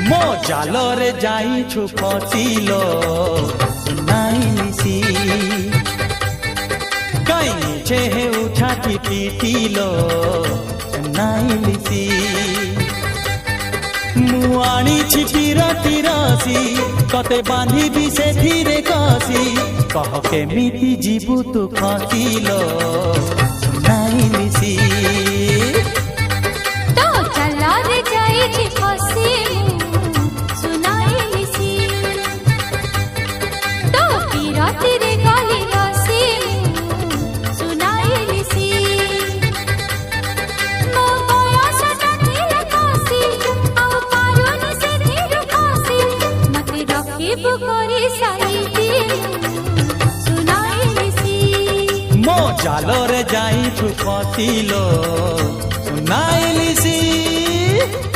मो जालरे जाइछु फसिलो सुनाइलिसी कहीं छे उठाटी पीटिलो सुनाइलिसी मुआणी छिटीरा तिरासी कते बांधिबी से धीरे कसी कह केमिति जीवु तू खसिलो सुनाइलिसी तो जालरे जाइछि फसी सुनाइलिसी तो पीरतिरे गली रसी सुनाइलिसी मो बयसटा थिला कसी आ पारुनी से धीरु खसी मते रखिबु करी साइती सुनाइलिसी मो जालरे जाइछु फसिलो सुनाइलिसी।